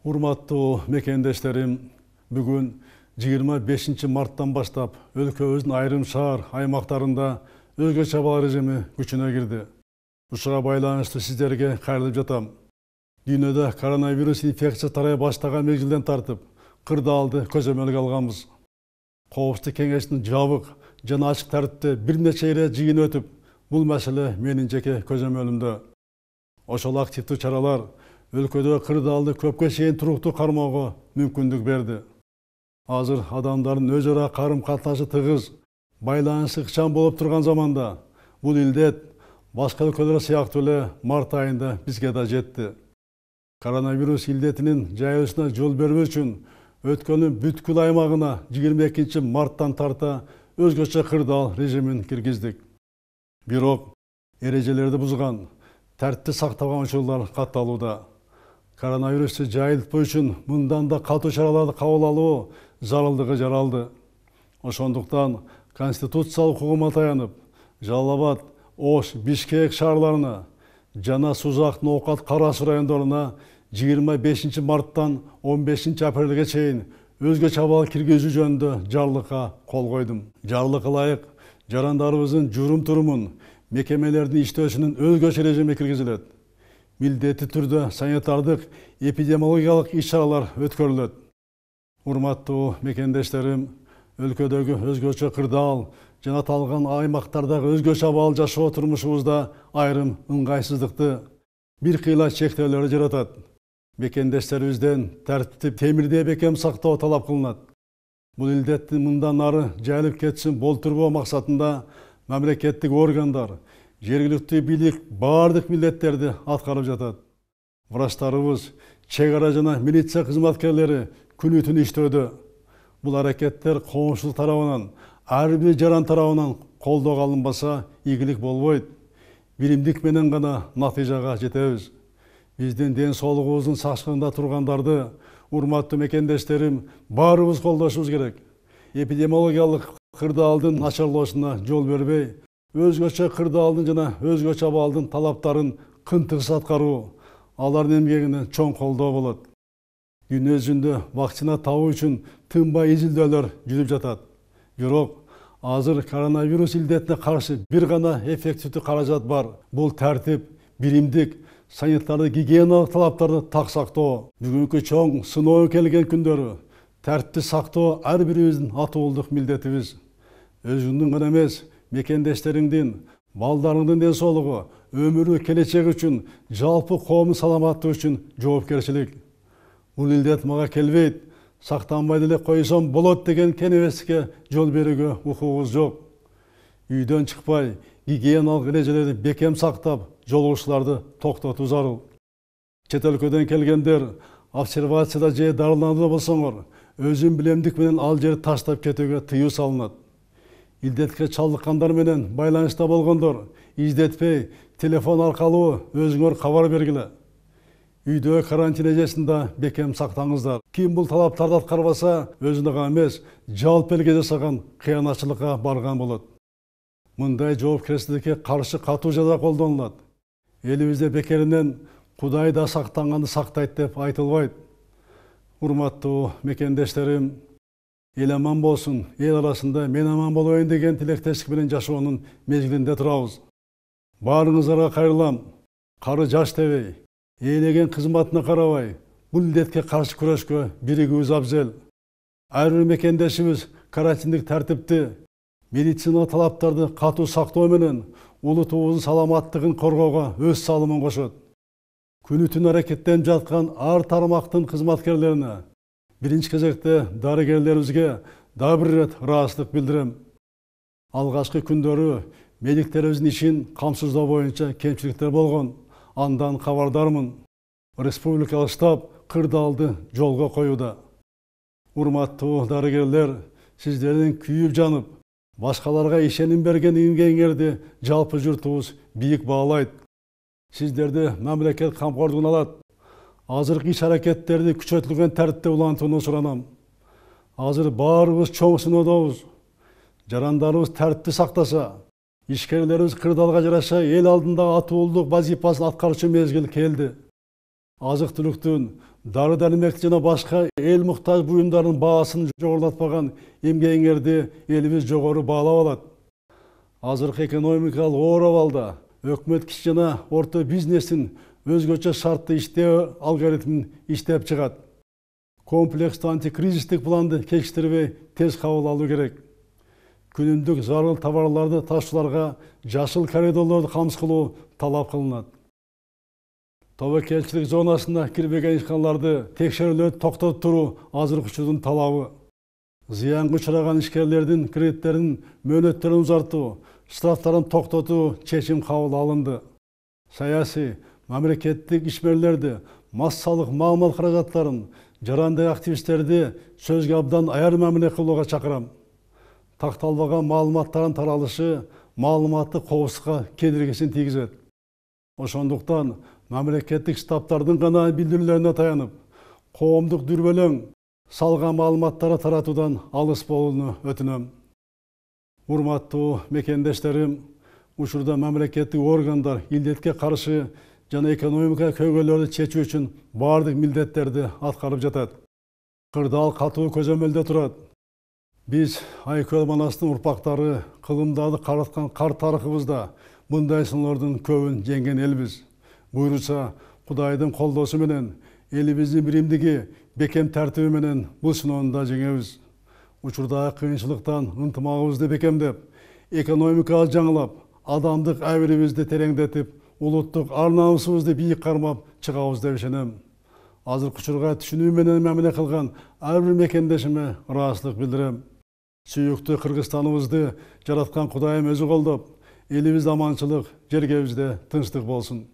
Урматтуу мекендештерим, бүгүн 25 марттан баштап өлкөбүздүн айрым шаар аймактарында өзгөчө абал режими күчүнө кирди. Ушуга байланыштуу сиздерге кайрылып жатам. Дүйнөдө коронавирус инфекция тарай баштаган мезгилден тартып, кырдаалды көзөмөлгө алганбыз. Коопсуздук кеңешинин жабык жана ачык тартипте бир нече ирет жыйын өтүп, бул маселе менин жеке көзөмөлүмдө. Ошол активдүү чаралар өлкөдө кырдаалды көпкө чейин туруктуу кармоого мүмкүндүк берди. Азыр адамдардын өз ара карым катнашы тыгыз, байланышы ыкчам болуп турган заманда бул илдет башка өлкөлөр сыяктуу эле март айында бизге да жетти. Коронавирус илдетинин жайылышына жол бербөө үчүн өткөнүн бүткүл аймагына 22 марттан тарта өзгөчө кырдаал режимин киргиздик. Бирок эрежелерди бузган, тартипти сактабаган учурлар катталууда. Коронавирусту жайылтпоо үчүн мындан да катуу чараларды кабыл алуу зарылдыгы жаралды. Ошондуктан конституциялык укугума таянып, Жалал-Абад, Ош, Бишкек шаарларына жана Сузактын Оокат Кара Суу райондоруна 25 марттан 15 апрелге чейин өзгөчө абал киргизүү жөнүндө жарлыкка кол койдум. Жарлыкка ылайык жарандарыбыздын журум-турумун, мекемелердин иштөөсүнүн өзгөчө режими киргизилет. Милдеттүү түрдө санитардык эпидемиологиялык иш-чаралар өткөрүлөт. Урматтуу мекендештерим, өлкөдөгү өзгөчө кырдаал жана аталган аймактардагы өзгөчө абал жашоо турмушубузда айрым ыңгайсыздыкты, бир кыйла чектөөлөрдү жаратат. Мекендештерибизден тартипти темирдей бекем сактоо талап кылынат. Бул илдеттин мындан ары жайылып кетишин болтурбоо максатында мамлекеттик органдар, жергиликтүү бийлик бардык милдеттерди аткарып жатат. Врачтарыбыз, чек ара жана милиция кызматкерлери күнү-түн иштөөдө. Бул аракеттер коомчулук тарабынан, ар бир жаран тарабынан колдоого алынбаса ийгилик болбойт. Биримдик менен гана натыйжага жетебиз. Биздин ден соолугубуздун сакчылыгында тургандарды, урматтуу мекендештерим, баарыбыз колдошубуз керек. Эпидемиологиялык кырдаалдын начарлоосуна жол бербей, өзгөчө кырдаалдын жана өзгөчө абалдын талаптарын кынтыксыз аткаруу, алардын эмгегине чоң колдоо болот. Дүйнө жүзүндө вакцина табуу үчүн тынбай изилдөөлөр жүрүп жатат. Бирок азыр коронавирус илдетине каршы бир гана эффективдүү каражат бар. Бул тартип, биримдик, санитардык гигиеналык талаптарды так сактоо. Бүгүнкү чоң сыноо келген күндөрү тартипти сактоо ар бирибиздин атуулдук милдетибиз. Өзүңдүн гана эмес, мекендештериңдин, балдарыңдын ден соолугу, өмүрү, келечеги үчүн, жалпы коомдун саламаттыгы үчүн жоопкерчилик. Бул илдет мага келбейт, сактанбай деле койсом болот деген кенебестикке жол берүүгө укугубуз жок. Үйдөн чыкпай, гигиеналык эрежелерди бекем сактап, жолугушууларды токтотуу зарыл. Чет өлкөдөн келгендер обсервацияда же дарыланууда болсоңор, өзүн билемдик менен ал жерди таштап кетүүгө тыюу салынат. Илдетке чалдыккандар менен байланышта болгондор издетпей, телефон аркылуу өзүңөр кабар бергиле. Үйдө карантин эжесинде бекем сактаңыздар. Ким бул талаптарды аткарбаса, өзүнө гана эмес, жалпы элге жасаган кыянатчылыкка барган болот. Мындай жоопкерчиликке каршы катуу жаза колдонулат. Элибизде бекеринен Кудай да сактанганды сактайт деп айтылбайт. Урматтуу мекендештерим, эл аман болсун, эл арасында мен аман болоюн деген тилектештик менен жашоонун мезгилинде турабыз. Баарыңыздарга кайрылам. Кары жаш дебей, ээлеген кызматына карабай, бул илдетке каршы күрөшкө биригүүбүз абзел. Ар бир мекендешибиз карантиндик тартипти, медициналык талаптарды катуу сактоо менен улутубуздун саламаттыгын коргоого өз салымын кошот. Күнү-түн аракеттенип жаткан ар тармактын кызматкерлерине, биринчи кезекте дарыгерлерибизге да бир ирет ыраазычылык билдирем. Алгачкы күндөрү медиктерибиздин ишин камсыздоо боюнча кемчиликтер болгон, андан кабардармын. Республикалык штаб кырдаалды жолго коюуда. Урматтуу дарыгерлер, сиздердин күйүп жанып, башкаларга ишеним берген эмгегиңерди жалпы журтубуз бийик баалайт. Сиздерди мамлекет камкордугуна алат. Азыркы иш-аракеттерди күчөтүлгөн тартипте улантууну суранам. Азыр баарыбыз чоң сыноодобуз. Жарандарыбыз тартипти сактаса, ишкерлерибиз кырдаалга жараша эл алдында атуулдук вазифасын аткарчу мезгил келди. Азык-түлүктүн, дары-дармек жана башка эл муктаж буюмдарынын баасын жогорулатпаган эмгегиңерди элибиз жогору баалап алат. Азыркы экономикалык оор абалда өкмөт кичи жана орто бизнестин өзгөчө шартты иштөө алгоритмин иштеп чыгат. Комплекстүү антикризистик планды кечиктирбей тез кабыл алуу керек. Күнүмдүк зарыл товарларды ташууларга жашыл коридорлорду камсыз кылуу талап кылынат. Тобокелчилик зонасына кирбеген ишканаларды текшерүүлөрдү токтотуп туруу азыркы учурдун талабы. Зыянга учураган ишкерлердин кредиттеринин мөөнөттөрүн узартуу, штрафтарын токтотуу чечим кабыл алынды. Саясий, мамлекеттик ишмерлерди, массалык маалымат каражаттарын, жарандык активисттерди сөзгө абдан аяр мамиле кылууга чакырам. Такталбаган маалыматтардын таралышы маалыматтык коопсуздукка кедергисин тийгизет. Ошондуктан мамлекеттик штабтардын гана билдирүүлөрүнө таянып, коомдук дүрбөлөң салган маалыматтарды таратуудан алыс болууну өтүнөм. Урматтуу мекендештерим, учурда мамлекеттик органдар илдетке каршы жана экономика көйгөйлөрдү чечүү үчүн бардык милдеттерди аткарып жатат. Кырдаал катуу көзөмөлдө турат. Биз Айкөл Манастын урпактары кылымдарды караткан кар тарыхыбызда мындай сыноолордун көбүн жеңген элбиз. Буйруса, Кудайдын колдоосу менен элибиздин биримдиги, бекем тартиби менен бул сыноону да жеңебиз. Учурдагы кыйынчылыктан ынтымагыбызды бекемдеп, экономиканы жаңылап, адамдык абийирибизди тереңдетип, улуттук ар намысыбызды бийик кармап чыгабыз деп ишенем. Азыркы учурга түшүнүү менен мамиле кылган ар бир мекендешиме ыраазычылык билдирем. Сүйүктүү Кыргызстаныбызды жараткан Кудайым өзү колдоп, элибизде аманчылык, жергебизде тынчтык болсун.